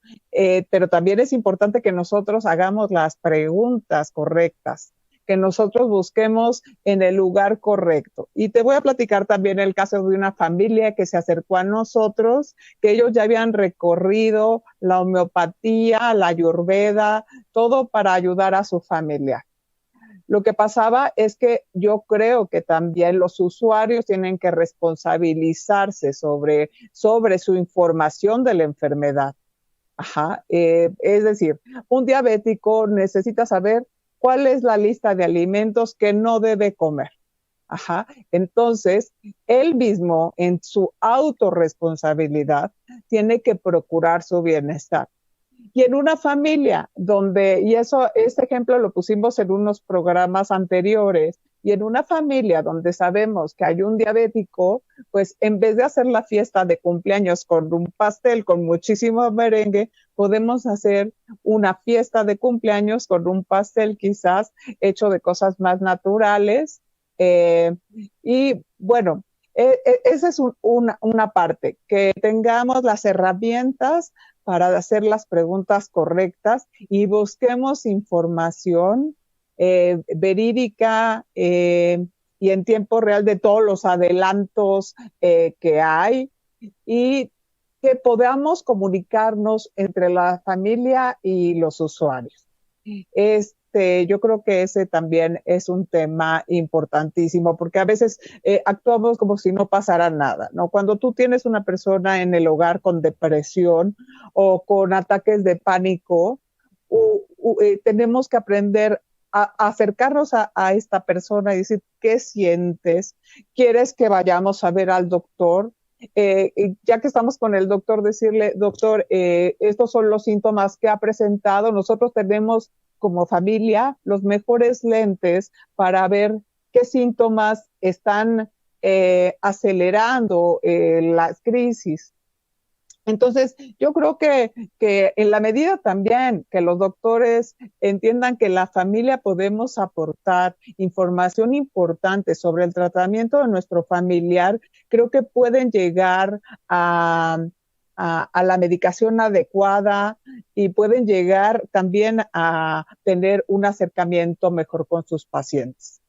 Pero también es importante que nosotros hagamos las preguntas correctas, que nosotros busquemos en el lugar correcto. Y te voy a platicar también el caso de una familia que se acercó a nosotros, que ellos ya habían recorrido la homeopatía, la ayurveda, todo para ayudar a su familia. Lo que pasaba es que yo creo que también los usuarios tienen que responsabilizarse sobre su información de la enfermedad. Ajá. Es decir, un diabético necesita saber cuál es la lista de alimentos que no debe comer. Ajá. Entonces, él mismo, en su autorresponsabilidad, tiene que procurar su bienestar. Y en una familia donde, y este ejemplo lo pusimos en unos programas anteriores, y en una familia donde sabemos que hay un diabético, pues en vez de hacer la fiesta de cumpleaños con un pastel con muchísimo merengue, podemos hacer una fiesta de cumpleaños con un pastel quizás hecho de cosas más naturales. Y bueno, esa es una parte, que tengamos las herramientas para hacer las preguntas correctas y busquemos información verídica y en tiempo real de todos los adelantos que hay y que podamos comunicarnos entre la familia y los usuarios. yo creo que ese también es un tema importantísimo, porque a veces actuamos como si no pasara nada, ¿no? Cuando tú tienes una persona en el hogar con depresión o con ataques de pánico, tenemos que aprender a acercarnos a esta persona y decir, ¿qué sientes? ¿Quieres que vayamos a ver al doctor? Ya que estamos con el doctor, decirle, doctor, estos son los síntomas que ha presentado. Nosotros tenemos como familia los mejores lentes para ver qué síntomas están acelerando las crisis. Entonces, yo creo que en la medida también que los doctores entiendan que la familia podemos aportar información importante sobre el tratamiento de nuestro familiar, creo que pueden llegar a la medicación adecuada y pueden llegar también a tener un acercamiento mejor con sus pacientes.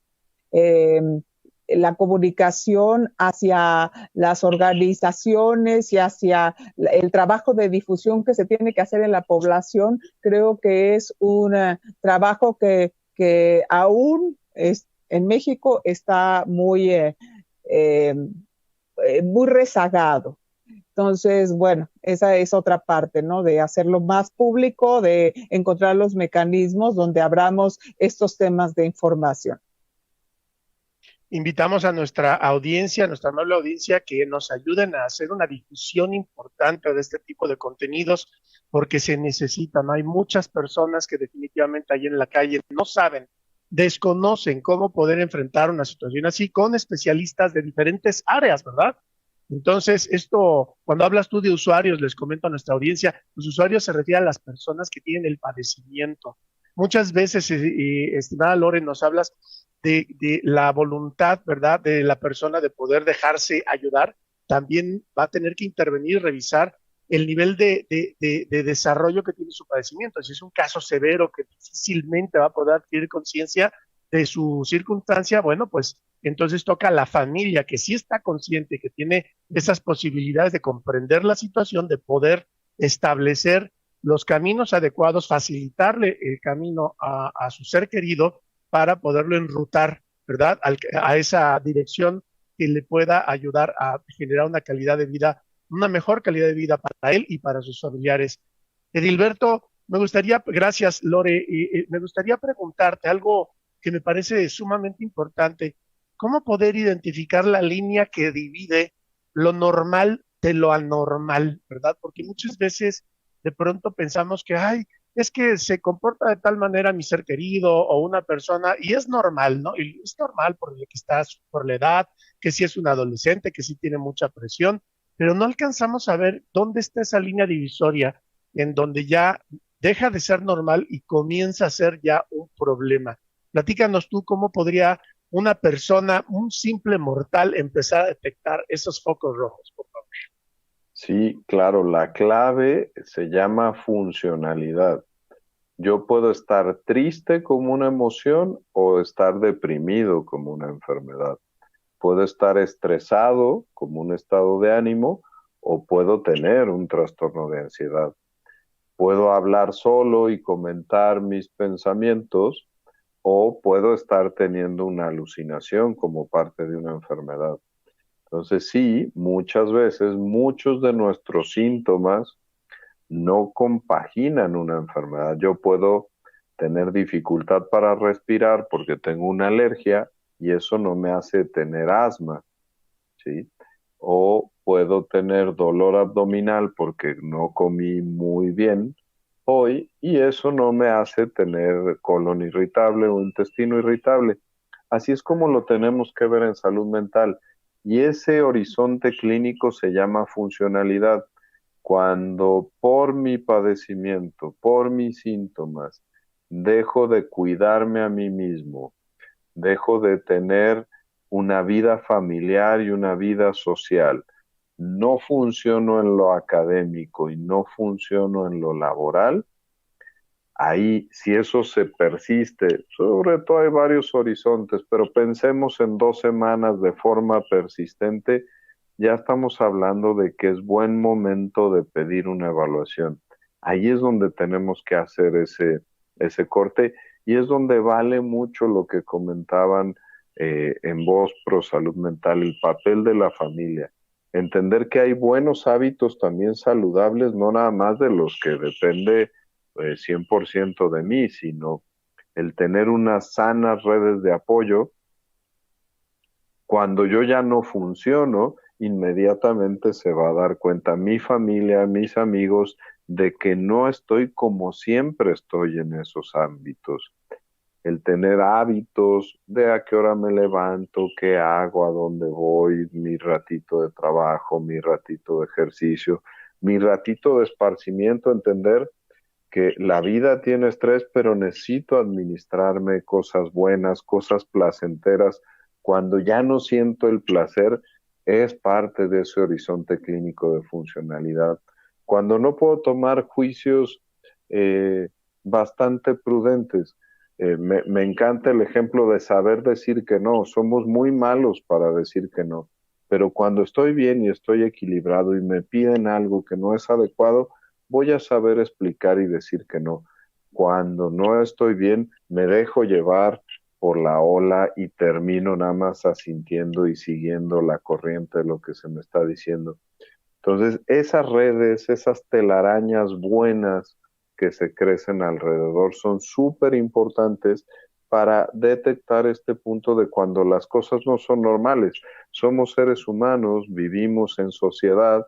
La comunicación hacia las organizaciones y hacia el trabajo de difusión que se tiene que hacer en la población, creo que es un trabajo que aún en México está muy rezagado. Entonces, bueno, esa es otra parte, ¿no? De hacerlo más público, de encontrar los mecanismos donde abramos estos temas de información.
Invitamos a nuestra audiencia, a nuestra amable audiencia, que nos ayuden a hacer una difusión importante de este tipo de contenidos, porque se necesitan. Hay muchas personas que definitivamente ahí en la calle no saben, desconocen cómo poder enfrentar una situación así con especialistas de diferentes áreas, ¿verdad? Entonces, esto, cuando hablas tú de usuarios, les comento a nuestra audiencia, los usuarios se refieren a las personas que tienen el padecimiento. Muchas veces, estimada Lore, nos hablas de la voluntad, ¿verdad?, de la persona de poder dejarse ayudar. También va a tener que intervenir y revisar el nivel de desarrollo que tiene su padecimiento. Si es un caso severo que difícilmente va a poder adquirir conciencia de su circunstancia, bueno, pues entonces toca a la familia que sí está consciente, que tiene esas posibilidades de comprender la situación, de poder establecer los caminos adecuados, facilitarle el camino a su ser querido para poderlo enrutar, ¿verdad?, a esa dirección que le pueda ayudar a generar una calidad de vida, una mejor calidad de vida para él y para sus familiares. Edilberto, me gustaría, gracias Lore, me gustaría preguntarte algo que me parece sumamente importante. ¿Cómo poder identificar la línea que divide lo normal de lo anormal, verdad? Porque muchas veces de pronto pensamos que, ay, es que se comporta de tal manera mi ser querido o una persona, y es normal, ¿no? Y es normal por lo que estás, por la edad, que sí es un adolescente, que sí tiene mucha presión, pero no alcanzamos a ver dónde está esa línea divisoria en donde ya deja de ser normal y comienza a ser ya un problema. Platícanos tú cómo podría una persona, un simple mortal, empezar a detectar esos focos rojos, por favor.
Sí, claro, la clave se llama funcionalidad. Yo puedo estar triste como una emoción o estar deprimido como una enfermedad. Puedo estar estresado como un estado de ánimo o puedo tener un trastorno de ansiedad. Puedo hablar solo y comentar mis pensamientos o puedo estar teniendo una alucinación como parte de una enfermedad. Entonces sí, muchas veces muchos de nuestros síntomas no compaginan una enfermedad. Yo puedo tener dificultad para respirar porque tengo una alergia y eso no me hace tener asma, ¿sí? O puedo tener dolor abdominal porque no comí muy bien hoy y eso no me hace tener colon irritable o intestino irritable. Así es como lo tenemos que ver en salud mental. Y ese horizonte clínico se llama funcionalidad. Cuando por mi padecimiento, por mis síntomas, dejo de cuidarme a mí mismo, dejo de tener una vida familiar y una vida social, no funciono en lo académico y no funciono en lo laboral, ahí, si eso se persiste, sobre todo hay varios horizontes, pero pensemos en 2 semanas de forma persistente, ya estamos hablando de que es buen momento de pedir una evaluación. Ahí es donde tenemos que hacer ese corte Y es donde vale mucho lo que comentaban en Voz Pro Salud Mental, el papel de la familia. Entender que hay buenos hábitos también saludables, no nada más de los que depende 100% de mí, sino el tener unas sanas redes de apoyo. Cuando yo ya no funciono, inmediatamente se va a dar cuenta mi familia, mis amigos, de que no estoy como siempre estoy en esos ámbitos. El tener hábitos de a qué hora me levanto, qué hago, a dónde voy, mi ratito de trabajo, mi ratito de ejercicio, mi ratito de esparcimiento, entender que la vida tiene estrés, pero necesito administrarme cosas buenas, cosas placenteras. Cuando ya no siento el placer, es parte de ese horizonte clínico de funcionalidad. Cuando no puedo tomar juicios eh, bastante prudentes, me encanta el ejemplo de saber decir que no. Somos muy malos para decir que no, pero cuando estoy bien y estoy equilibrado y me piden algo que no es adecuado, voy a saber explicar y decir que no. Cuando no estoy bien, me dejo llevar por la ola y termino nada más asintiendo y siguiendo la corriente de lo que se me está diciendo. Entonces, esas redes, esas telarañas buenas que se crecen alrededor son súper importantes para detectar este punto de cuando las cosas no son normales. Somos seres humanos, vivimos en sociedad,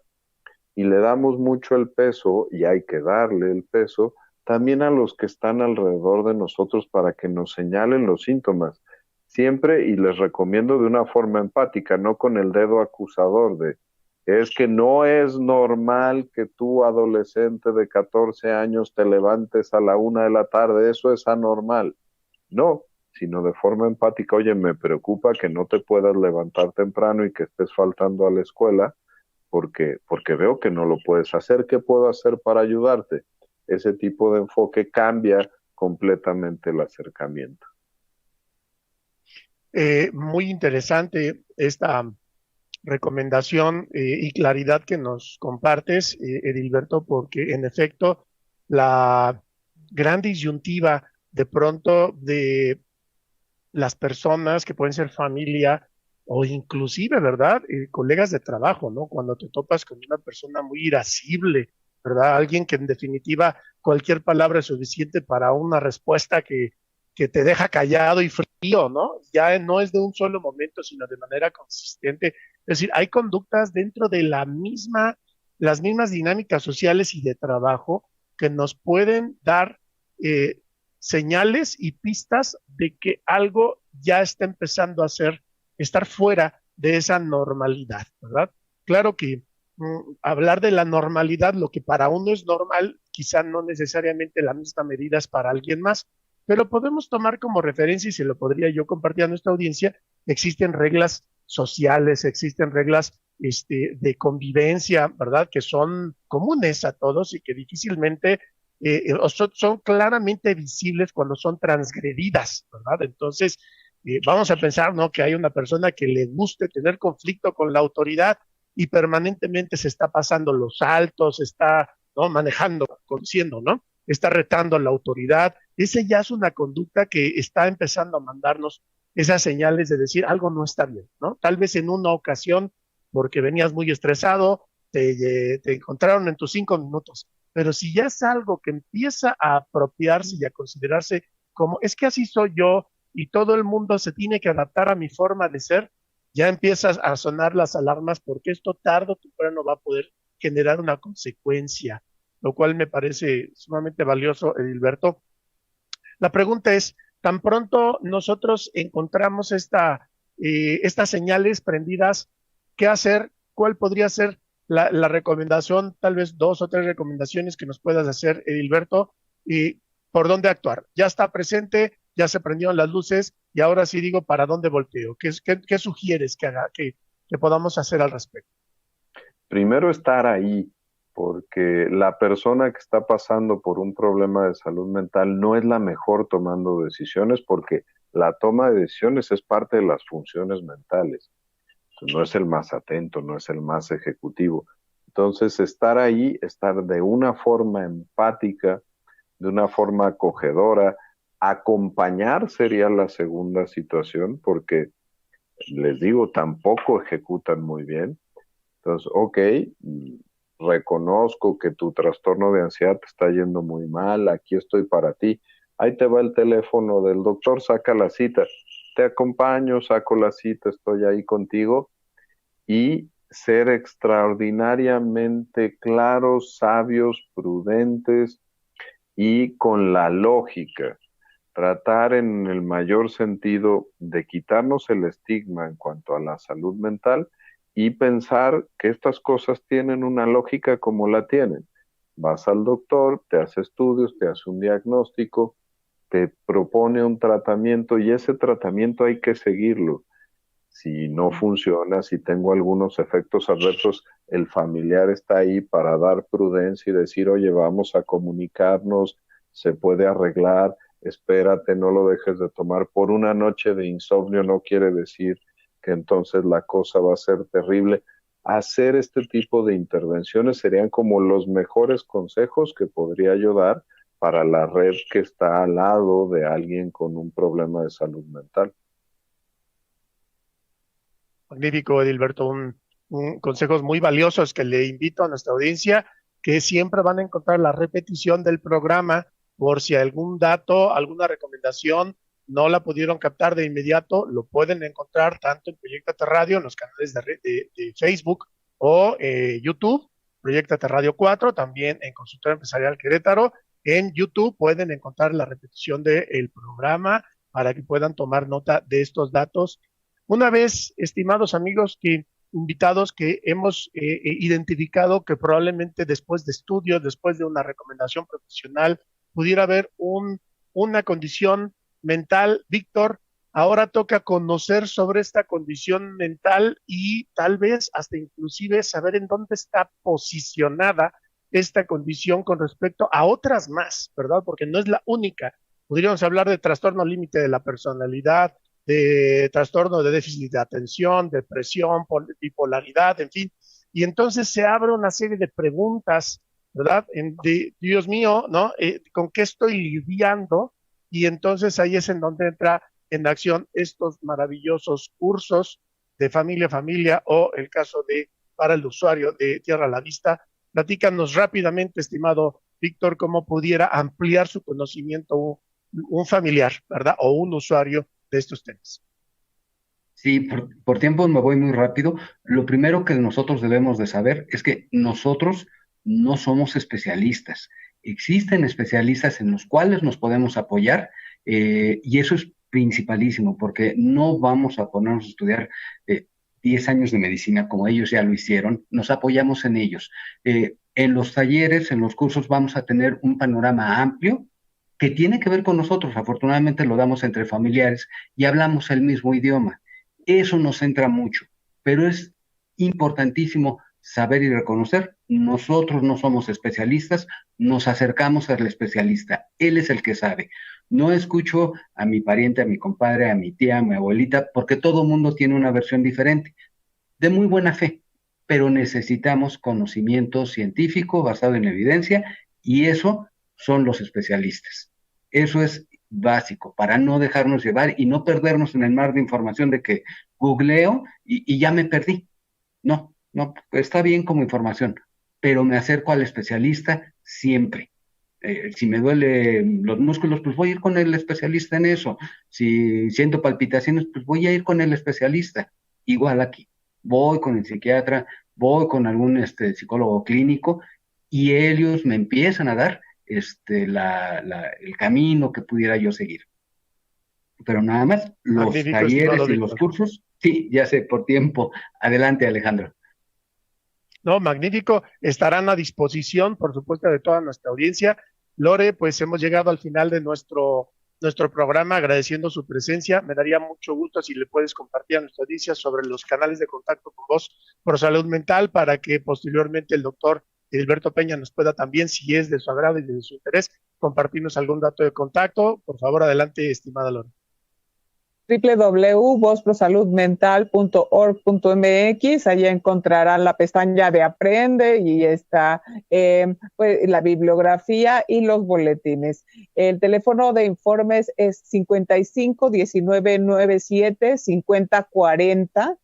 y le damos mucho el peso, y hay que darle el peso, también a los que están alrededor de nosotros para que nos señalen los síntomas. Siempre, y les recomiendo de una forma empática, no con el dedo acusador de, es que no es normal que tú, adolescente de 14 años, te levantes a la 1 de la tarde, eso es anormal. No, sino de forma empática, oye, me preocupa que no te puedas levantar temprano y que estés faltando a la escuela, porque veo que no lo puedes hacer. ¿Qué puedo hacer para ayudarte? Ese tipo de enfoque cambia completamente el acercamiento.
Muy interesante esta recomendación y claridad que nos compartes, Edilberto, porque en efecto la gran disyuntiva de pronto de las personas que pueden ser familia o inclusive, ¿verdad? Colegas de trabajo, ¿no? Cuando te topas con una persona muy irascible, ¿verdad? Alguien que en definitiva cualquier palabra es suficiente para una respuesta que te deja callado y frío, ¿no? Ya no es de un solo momento, sino de manera consistente. Es decir, hay conductas dentro de las mismas dinámicas sociales y de trabajo que nos pueden dar señales y pistas de que algo ya está empezando a estar fuera de esa normalidad, ¿verdad? Claro que hablar de la normalidad, lo que para uno es normal, quizá no necesariamente la misma medida es para alguien más, pero podemos tomar como referencia, y se lo podría yo compartir a nuestra audiencia, existen reglas sociales, existen reglas de convivencia, ¿verdad? Que son comunes a todos y que difícilmente son claramente visibles cuando son transgredidas, ¿verdad? Entonces, vamos a pensar, ¿no? Que hay una persona que le guste tener conflicto con la autoridad y permanentemente se está pasando los altos, está, ¿no? Manejando, conduciendo, ¿no? Está retando a la autoridad. Ese ya es una conducta que está empezando a mandarnos esas señales de decir algo no está bien, ¿no? Tal vez en una ocasión, porque venías muy estresado, te encontraron en tus 5 minutos, pero si ya es algo que empieza a apropiarse y a considerarse como, es que así soy yo y todo el mundo se tiene que adaptar a mi forma de ser, ya empiezas a sonar las alarmas porque esto tarde o temprano va a poder generar una consecuencia, lo cual me parece sumamente valioso, Edilberto. La pregunta es, tan pronto nosotros encontramos estas señales prendidas, ¿qué hacer? ¿Cuál podría ser la recomendación? Tal vez 2 o 3 recomendaciones que nos puedas hacer, Edilberto, y por dónde actuar. Ya está presente, ya se prendieron las luces y ahora sí digo, ¿para dónde volteo? ¿Qué sugieres que podamos hacer al respecto?
Primero, estar ahí, porque la persona que está pasando por un problema de salud mental no es la mejor tomando decisiones, porque la toma de decisiones es parte de las funciones mentales. Entonces, no es el más atento, no es el más ejecutivo. Entonces, estar ahí, estar de una forma empática, de una forma acogedora, Acompañar sería la segunda situación, porque les digo, tampoco ejecutan muy bien. Entonces, ok, reconozco que tu trastorno de ansiedad te está yendo muy mal, aquí estoy para ti. Ahí te va el teléfono del doctor, saca la cita. Te acompaño, saco la cita, estoy ahí contigo. Y ser extraordinariamente claros, sabios, prudentes y con la lógica. Tratar en el mayor sentido de quitarnos el estigma en cuanto a la salud mental y pensar que estas cosas tienen una lógica como la tienen. Vas al doctor, te hace estudios, te hace un diagnóstico, te propone un tratamiento y ese tratamiento hay que seguirlo. Si no funciona, si tengo algunos efectos adversos, el familiar está ahí para dar prudencia y decir, oye, vamos a comunicarnos, se puede arreglar, espérate, no lo dejes de tomar. Por una noche de insomnio no quiere decir que entonces la cosa va a ser terrible. Hacer este tipo de intervenciones serían como los mejores consejos que podría yo dar para la red que está al lado de alguien con un problema de salud mental.
Magnífico, Edilberto, consejos muy valiosos que le invito a nuestra audiencia, que siempre van a encontrar la repetición del programa por si algún dato, alguna recomendación no la pudieron captar de inmediato, lo pueden encontrar tanto en Proyectate Radio, en los canales de Facebook o YouTube, Proyectate Radio 4, también en Consultorio Empresarial Querétaro. En YouTube pueden encontrar la repetición del programa para que puedan tomar nota de estos datos. Una vez, estimados amigos, invitados que hemos identificado que probablemente después de estudios, después de una recomendación profesional, pudiera haber una condición mental. Víctor, ahora toca conocer sobre esta condición mental y tal vez hasta inclusive saber en dónde está posicionada esta condición con respecto a otras más, ¿verdad? Porque no es la única. Podríamos hablar de trastorno límite de la personalidad, de trastorno de déficit de atención, depresión, bipolaridad, en fin. Y entonces se abre una serie de preguntas, ¿verdad? Dios mío, ¿no? ¿Con qué estoy lidiando? Y entonces ahí es en donde entra en acción estos maravillosos cursos de familia a familia o el caso de para el usuario de Tierra a la Vista. Platícanos rápidamente, estimado Víctor, cómo pudiera ampliar su conocimiento un familiar, ¿verdad? O un usuario de estos temas.
Sí, por tiempo me voy muy rápido. Lo primero que nosotros debemos de saber es que nosotros no somos especialistas. Existen especialistas en los cuales nos podemos apoyar y eso es principalísimo porque no vamos a ponernos a estudiar 10 años de medicina como ellos ya lo hicieron. Nos apoyamos en ellos. En los talleres, en los cursos vamos a tener un panorama amplio que tiene que ver con nosotros. Afortunadamente lo damos entre familiares y hablamos el mismo idioma. Eso nos centra mucho, pero es importantísimo saber y reconocer, nosotros no somos especialistas, nos acercamos al especialista, él es el que sabe. No escucho a mi pariente, a mi compadre, a mi tía, a mi abuelita, porque todo mundo tiene una versión diferente, de muy buena fe, pero necesitamos conocimiento científico basado en evidencia y eso son los especialistas. Eso es básico, para no dejarnos llevar y no perdernos en el mar de información de que googleo y ya me perdí. No, está bien como información, pero me acerco al especialista siempre. Si me duele los músculos, pues voy a ir con el especialista en eso. Si siento palpitaciones, pues voy a ir con el especialista. Igual aquí, voy con el psiquiatra, voy con algún psicólogo clínico y ellos me empiezan a dar el camino que pudiera yo seguir. Pero nada más, los
Magnífico,
talleres y
Víctor.
los cursos, sí, ya sé, por tiempo. Adelante, Alejandro.
No, magnífico. Estarán a disposición, por supuesto, de toda nuestra audiencia. Lore, pues hemos llegado al final de nuestro programa, agradeciendo su presencia. Me daría mucho gusto si le puedes compartir a nuestra audiencia sobre los canales de contacto con vos por salud mental para que posteriormente el doctor Edilberto Peña nos pueda también, si es de su agrado y de su interés, compartirnos algún dato de contacto. Por favor, adelante, estimada Lore.
www.vozprosaludmental.org.mx. Allí encontrarán la pestaña de Aprende y está pues, la bibliografía y los boletines. El teléfono de informes es 55 19 97 50 40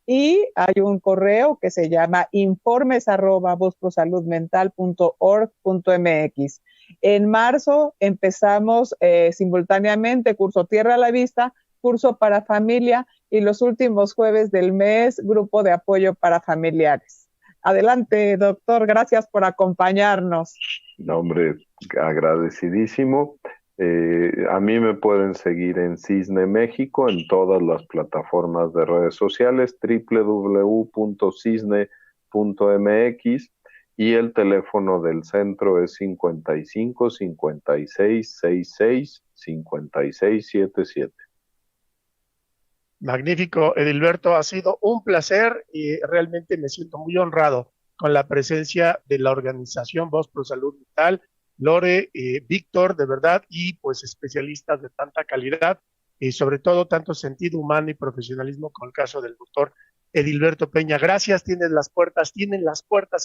y hay un correo que se llama informes@vozprosaludmental.org.mx. En marzo empezamos simultáneamente curso Tierra a la Vista, curso para familia y los últimos jueves del mes, grupo de apoyo para familiares. Adelante, doctor, gracias por acompañarnos.
No, hombre, agradecidísimo. A mí me pueden seguir en Cisne México en todas las plataformas de redes sociales, www.cisne.mx, y el teléfono del centro es 55 56 66 56 77.
Magnífico, Edilberto, ha sido un placer y realmente me siento muy honrado con la presencia de la organización Voz Pro Salud Mental, Lore, Víctor, de verdad, y pues especialistas de tanta calidad y sobre todo tanto sentido humano y profesionalismo con el caso del doctor Edilberto Peña. Gracias, tienen las puertas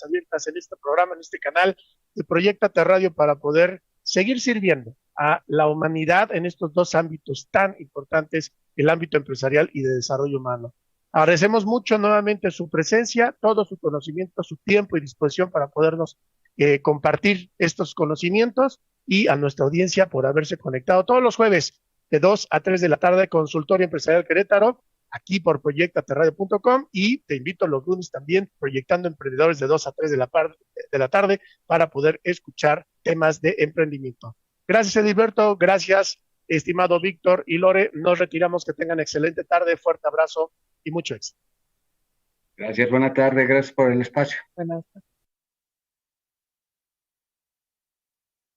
abiertas en este programa, en este canal de Proyectate Radio para poder seguir sirviendo a la humanidad en estos dos ámbitos tan importantes, el ámbito empresarial y de desarrollo humano. Agradecemos mucho nuevamente su presencia, todo su conocimiento, su tiempo y disposición para podernos compartir estos conocimientos y a nuestra audiencia por haberse conectado todos los jueves de 2 a 3 de la tarde, Consultorio Empresarial Querétaro, aquí por proyectateradio.com, y te invito los lunes también, Proyectando Emprendedores de 2 a 3 de la tarde para poder escuchar temas de emprendimiento. Gracias, Edilberto, gracias, estimado Víctor y Lore, nos retiramos, que tengan excelente tarde, fuerte abrazo y mucho éxito.
Gracias, buena tarde, gracias por el espacio.
Buenas tardes.